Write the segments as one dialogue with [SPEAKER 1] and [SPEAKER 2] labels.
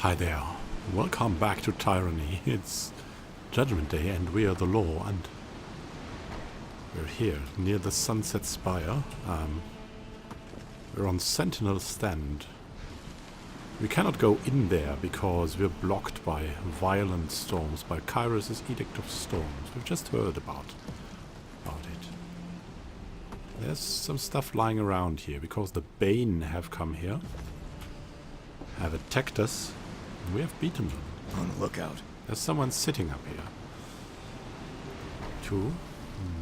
[SPEAKER 1] Hi there. Welcome back to Tyranny. It's Judgment Day and we are the law, and we're here near the Sunset Spire. We're on Sentinel Stand. We cannot go in there because we're blocked by violent storms, by Kyros' Edict of Storms. We've just heard about it. There's some stuff lying around here because the Bane have come here, have attacked us. We have beaten them.
[SPEAKER 2] On the lookout.
[SPEAKER 1] There's someone sitting up here. Two.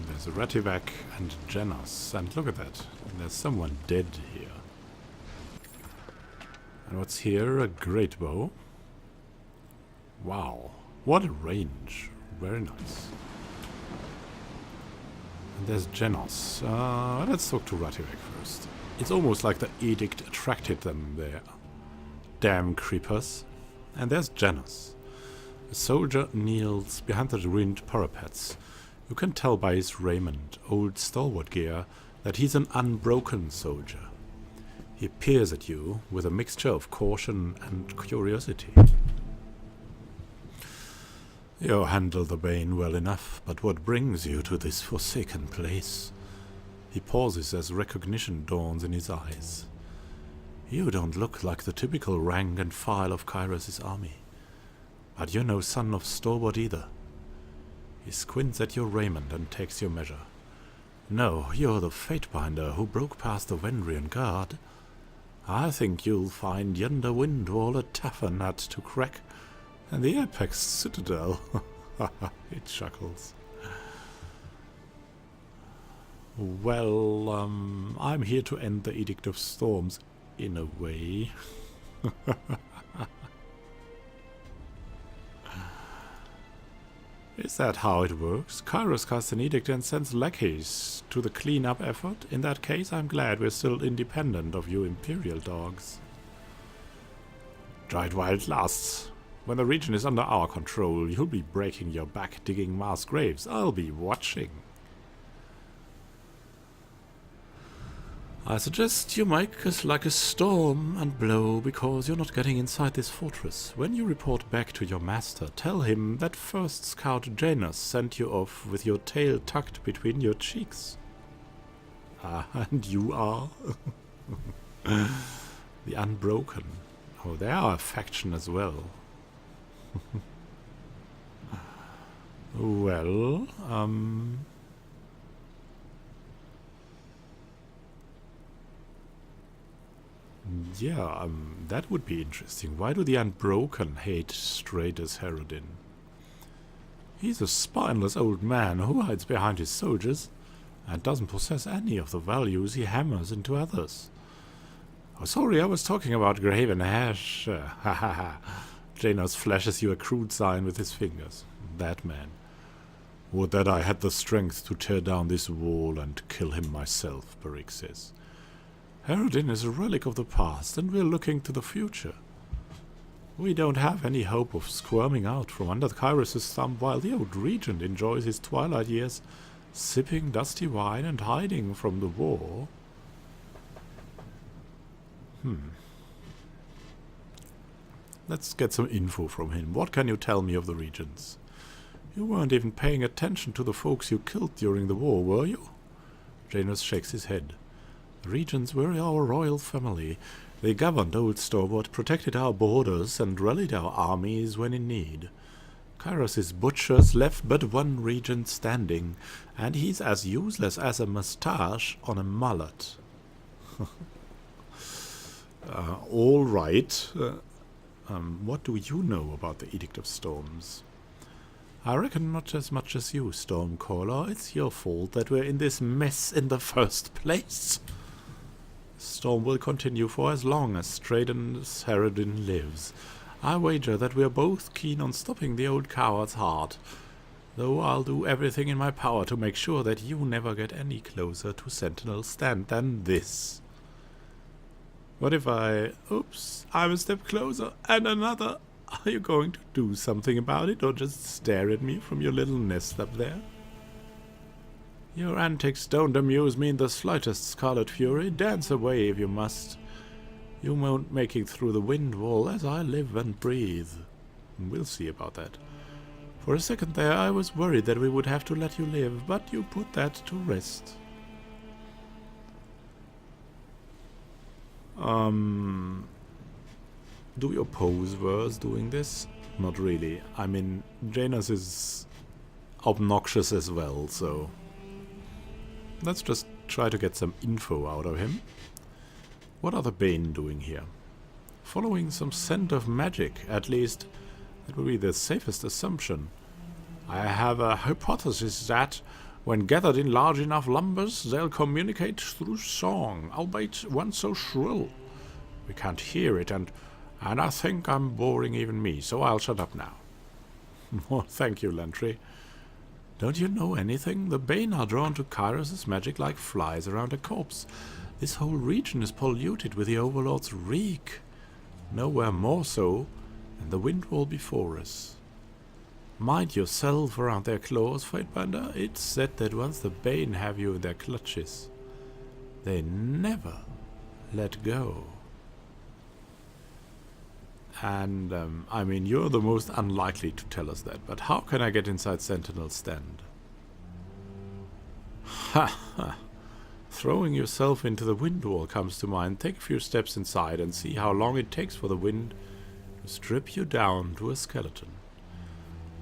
[SPEAKER 1] There's a Rativac and Janos. And look at that. There's someone dead here. And what's here? A great bow. Wow. What a range. Very nice. And there's Janos. Let's talk to Rativac first. It's almost like the edict attracted them there. Damn creepers. And there's Janos. A soldier kneels behind the ruined parapets. You can tell by his raiment, old stalwart gear, that he's an unbroken soldier. He peers at you with a mixture of caution and curiosity. You handle the Bane well enough, but what brings you to this forsaken place? He pauses as recognition dawns in his eyes. You don't look like the typical rank and file of Kyros' army. But you're no son of stalwart either. He squints at your raiment and takes your measure. No, you're the Fatebinder who broke past the Vendrian guard. I think you'll find yonder wind wall a tougher nut to crack than the Apex Citadel. It chuckles. Well, I'm here to end the Edict of Storms. In a way. Is that how it works? Kyros casts an edict and sends lackeys to the clean-up effort? In that case, I'm glad we're still independent of you Imperial dogs. Dried while it lasts. When the region is under our control, you'll be breaking your back digging mass graves. I'll be watching. I suggest you make us like a storm and blow, because you're not getting inside this fortress. When you report back to your master, tell him that first scout Janos sent you off with your tail tucked between your cheeks. Ah, and you are? The Unbroken. Oh, they are a faction as well. Well, yeah, that would be interesting. Why do the Unbroken hate straight as Herodin? He's a spineless old man who hides behind his soldiers and doesn't possess any of the values he hammers into others. Oh, sorry, I was talking about Graven Hash. Ha ha ha. Janos flashes you a crude sign with his fingers. That man. Would that I had the strength to tear down this wall and kill him myself, Barik says. Herodin is a relic of the past, and we're looking to the future. We don't have any hope of squirming out from under Kyros' thumb while the old regent enjoys his twilight years, sipping dusty wine and hiding from the war. Let's get some info from him. What can you tell me of the regents? You weren't even paying attention to the folks you killed during the war, were you? Janos shakes his head. The regents were our royal family. They governed Old Stalwart, protected our borders, and rallied our armies when in need. Kyros' butchers left but one regent standing, and he's as useless as a moustache on a mullet. All right. What do you know about the Edict of Storms? I reckon not as much as you, Stormcaller. It's your fault that we're in this mess in the first place. Storm will continue for as long as Straden's Herodin lives. I wager that we're both keen on stopping the old coward's heart, though I'll do everything in my power to make sure that you never get any closer to Sentinel Stand than this. What if oops, I'm a step closer, and another. Are you going to do something about it, or just stare at me from your little nest up there? Your antics don't amuse me in the slightest, Scarlet Fury. Dance away if you must. You won't make it through the wind wall as I live and breathe. We'll see about that. For a second there I was worried that we would have to let you live, but you put that to rest. Do we oppose Verse doing this? Not really. I mean, Janos is obnoxious as well, so let's just try to get some info out of him. What are the Bane doing here? Following some scent of magic, at least that would be the safest assumption. I have a hypothesis that when gathered in large enough numbers, they'll communicate through song, albeit one so shrill. We can't hear it, and I think I'm boring even me, so I'll shut up now. Oh, thank you, Lantry. Don't you know anything? The Bane are drawn to Kyros' magic like flies around a corpse. This whole region is polluted with the Overlord's reek. Nowhere more so than the wind wall before us. Mind yourself around their claws, Fatebinder. It's said that once the Bane have you in their clutches, they never let go. And, I mean, you're the most unlikely to tell us that, but how can I get inside Sentinel's stand? Ha ha! Throwing yourself into the wind wall comes to mind. Take a few steps inside and see how long it takes for the wind to strip you down to a skeleton.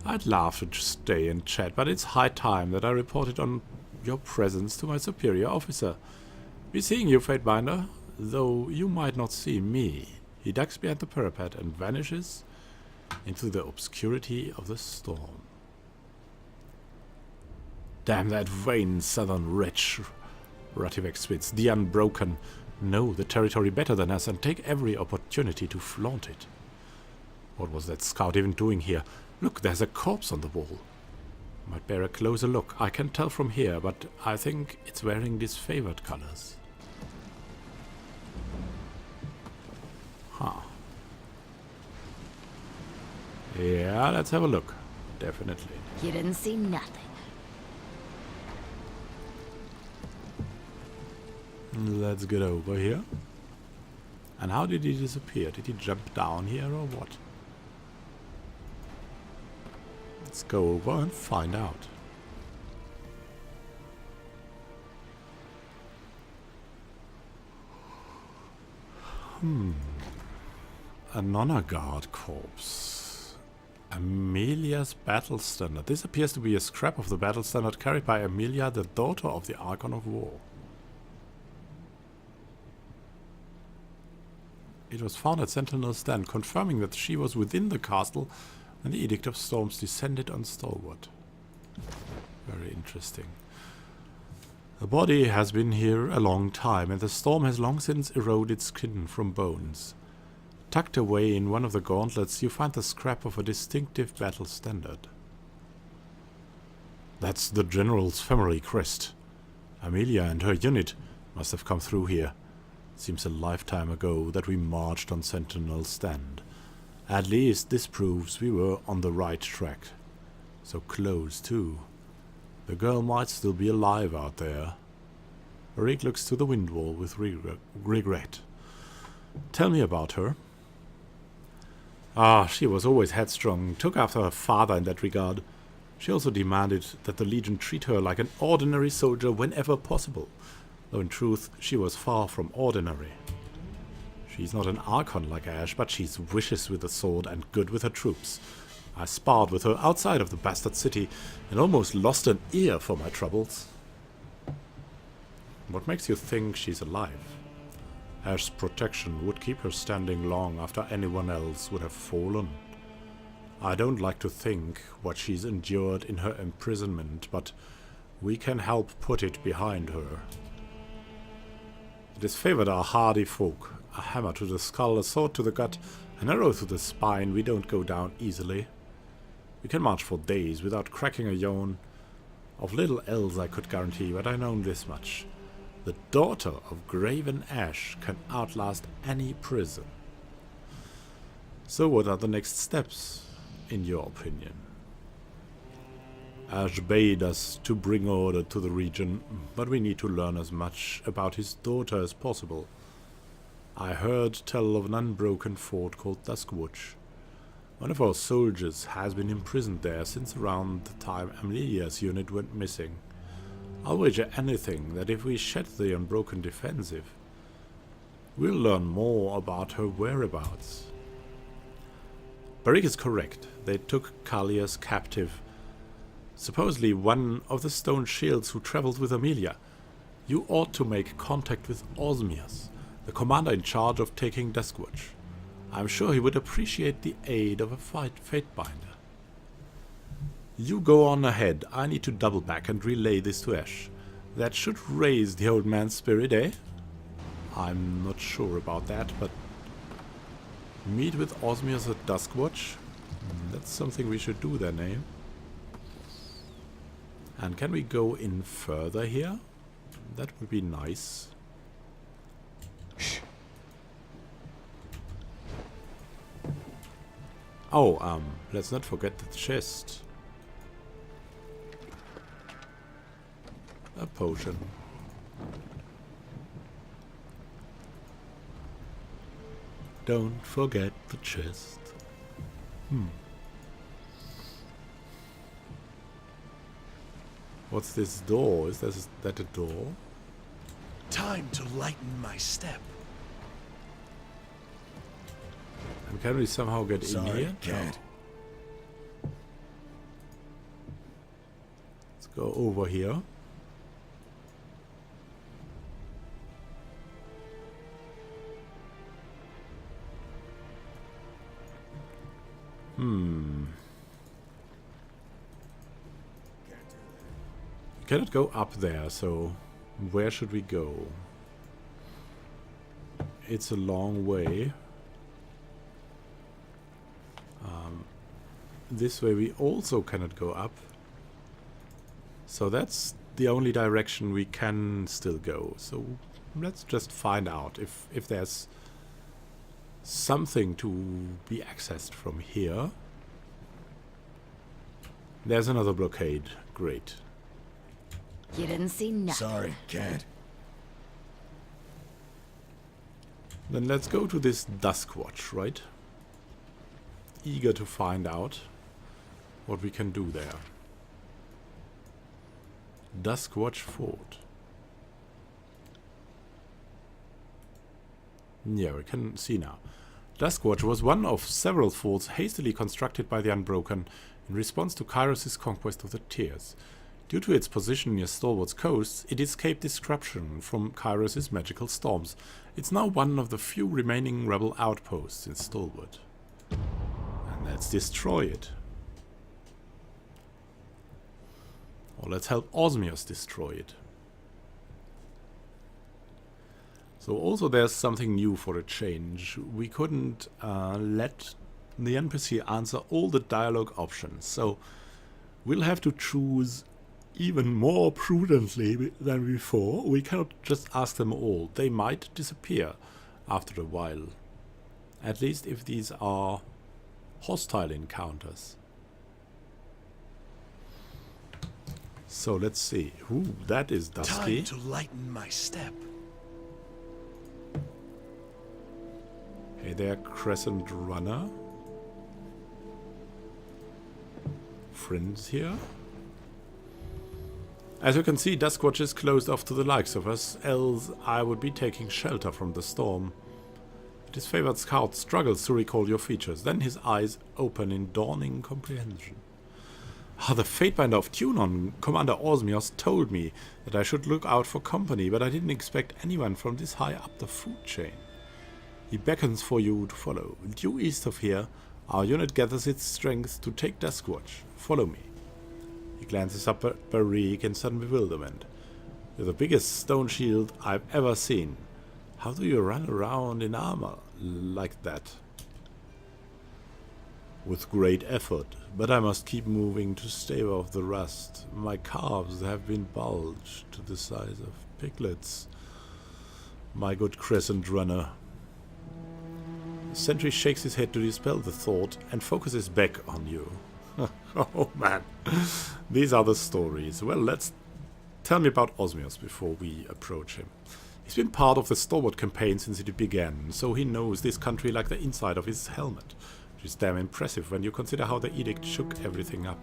[SPEAKER 1] I'd love to just stay and chat, but it's high time that I reported on your presence to my superior officer. Be seeing you, Fatebinder, though you might not see me. He ducks behind the parapet and vanishes into the obscurity of the storm. Damn that vain southern wretch, Rativex spits. The Unbroken know the territory better than us and take every opportunity to flaunt it. What was that scout even doing here? Look, there's a corpse on the wall. Might bear a closer look. I can tell from here, but I think it's wearing disfavored colors. Huh. Yeah, let's have a look. Definitely.
[SPEAKER 2] You didn't see nothing.
[SPEAKER 1] Let's get over here. And how did he disappear? Did he jump down here or what? Let's go over and find out. A Nonna Guard corpse. Amelia's battle standard. This appears to be a scrap of the battle standard carried by Amelia, the daughter of the Archon of War. It was found at Sentinel's stand, confirming that she was within the castle when the Edict of Storms descended on Stalwart. Very interesting. The body has been here a long time, and the storm has long since eroded skin from bones. Tucked away in one of the gauntlets, you find the scrap of a distinctive battle standard. That's the General's family crest. Amelia and her unit must have come through here. Seems a lifetime ago that we marched on Sentinel's stand. At least this proves we were on the right track. So close, too. The girl might still be alive out there. Rick looks to the wind wall with regret. Tell me about her. She was always headstrong, took after her father in that regard. She also demanded that the Legion treat her like an ordinary soldier whenever possible, though in truth she was far from ordinary. She's not an Archon like Ash, but she's vicious with the sword and good with her troops. I sparred with her outside of the bastard city and almost lost an ear for my troubles. What makes you think she's alive? Ash's protection would keep her standing long after anyone else would have fallen. I don't like to think what she's endured in her imprisonment, but we can help put it behind her. The disfavored are hardy folk. A hammer to the skull, a sword to the gut, an arrow through the spine. We don't go down easily. We can march for days without cracking a yawn. Of little else I could guarantee, but I know this much. The daughter of Graven Ash can outlast any prison. So what are the next steps, in your opinion? Ash bade us to bring order to the region, but we need to learn as much about his daughter as possible. I heard tell of an unbroken fort called Duskwatch. One of our soldiers has been imprisoned there since around the time Amelia's unit went missing. I'll wager anything that if we shed the Unbroken defensive, we'll learn more about her whereabouts. Barik is correct. They took Kalias captive. Supposedly one of the stone shields who traveled with Amelia. You ought to make contact with Osmias, the commander in charge of taking Duskwatch. I'm sure he would appreciate the aid of a Fatebinder. You go on ahead. I need to double back and relay this to Ash. That should raise the old man's spirit, eh? I'm not sure about that, but... Meet with Osmias at Duskwatch? That's something we should do then, eh? And can we go in further here? That would be nice. Oh, let's not forget the chest. A potion. Don't forget the chest. What's this door? Is that a door?
[SPEAKER 2] Time to lighten my step.
[SPEAKER 1] And can we somehow get in here?
[SPEAKER 2] Cat.
[SPEAKER 1] No. Let's go over here. We cannot go up there, so where should we go? It's a long way. This way we also cannot go up. So that's the only direction we can still go. So let's just find out if there's something to be accessed from here. There's another blockade. Great.
[SPEAKER 3] You didn't see nothing.
[SPEAKER 2] Sorry, cat.
[SPEAKER 1] Then let's go to this Duskwatch, right? Eager to find out what we can do there. Duskwatch Fort. Yeah, we can see now. Duskwatch was one of several forts hastily constructed by the Unbroken in response to Kyros' conquest of the Tears. Due to its position near Stalwart's coasts, it escaped disruption from Kyros' magical storms. It's now one of the few remaining rebel outposts in Stalwart. And let's destroy it. Or let's help Osmias destroy it. So also there's something new for a change. We couldn't let the NPC answer all the dialogue options. So we'll have to choose even more prudently than before. We cannot just ask them all. They might disappear after a while. At least if these are hostile encounters. So let's see. Ooh, that is dusky.
[SPEAKER 2] Time to lighten my step.
[SPEAKER 1] Hey there, Crescent Runner. Friends here. As you can see, Duskwatch is closed off to the likes of us, else I would be taking shelter from the storm. His favored scout struggles to recall your features, then his eyes open in dawning comprehension. The Fatebinder of Tunon, Commander Osmios, told me that I should look out for company, but I didn't expect anyone from this high up the food chain. He beckons for you to follow. Due east of here, our unit gathers its strength to take Duskwatch. Follow me. He glances up at Barik in sudden bewilderment. You're the biggest stone shield I've ever seen. How do you run around in armor like that? With great effort, but I must keep moving to stave off the rust. My calves have been bulged to the size of piglets. My good Crescent Runner. The sentry shakes his head to dispel the thought and focuses back on you. Oh man, these are the stories. Well, tell me about Osmios before we approach him. He's been part of the Stalwart campaign since it began, so he knows this country like the inside of his helmet, which is damn impressive when you consider how the edict shook everything up.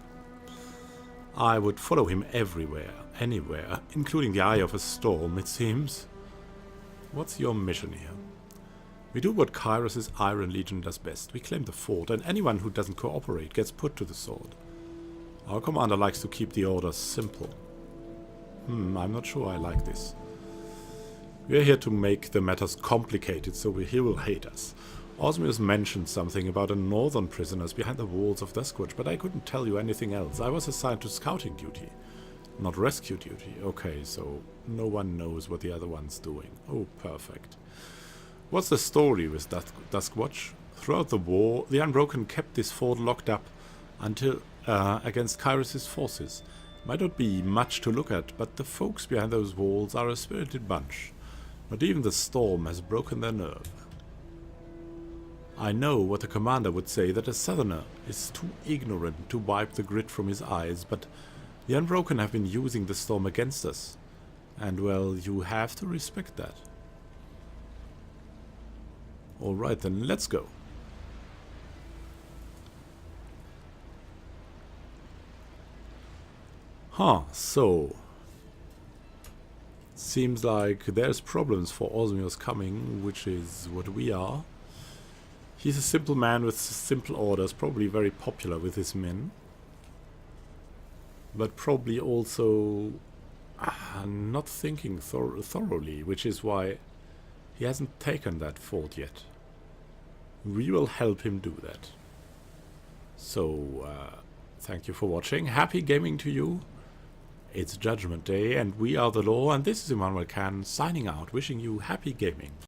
[SPEAKER 1] I would follow him everywhere, anywhere, including the eye of a storm, it seems. What's your mission here? We do what Kyros' Iron Legion does best. We claim the fort, and anyone who doesn't cooperate gets put to the sword. Our commander likes to keep the orders simple. I'm not sure I like this. We're here to make the matters complicated, so he will hate us. Osmius mentioned something about the northern prisoners behind the walls of Duskwatch, but I couldn't tell you anything else. I was assigned to scouting duty, not rescue duty. Okay, so no one knows what the other one's doing. Oh, perfect. What's the story with Duskwatch? Throughout the war, the Unbroken kept this fort locked up until against Kyros' forces. Might not be much to look at, but the folks behind those walls are a spirited bunch. Not even the storm has broken their nerve. I know what the commander would say, that a southerner is too ignorant to wipe the grit from his eyes, but the Unbroken have been using the storm against us. And, well, you have to respect that. Alright then, let's go. So... seems like there's problems for Osmios coming, which is what we are. He's a simple man with simple orders, probably very popular with his men. But probably also not thinking thoroughly, which is why he hasn't taken that fort yet. We will help him do that. So, thank you for watching. Happy gaming to you. It's Judgment Day, and we are the law, and this is Immanuel signing out, wishing you happy gaming.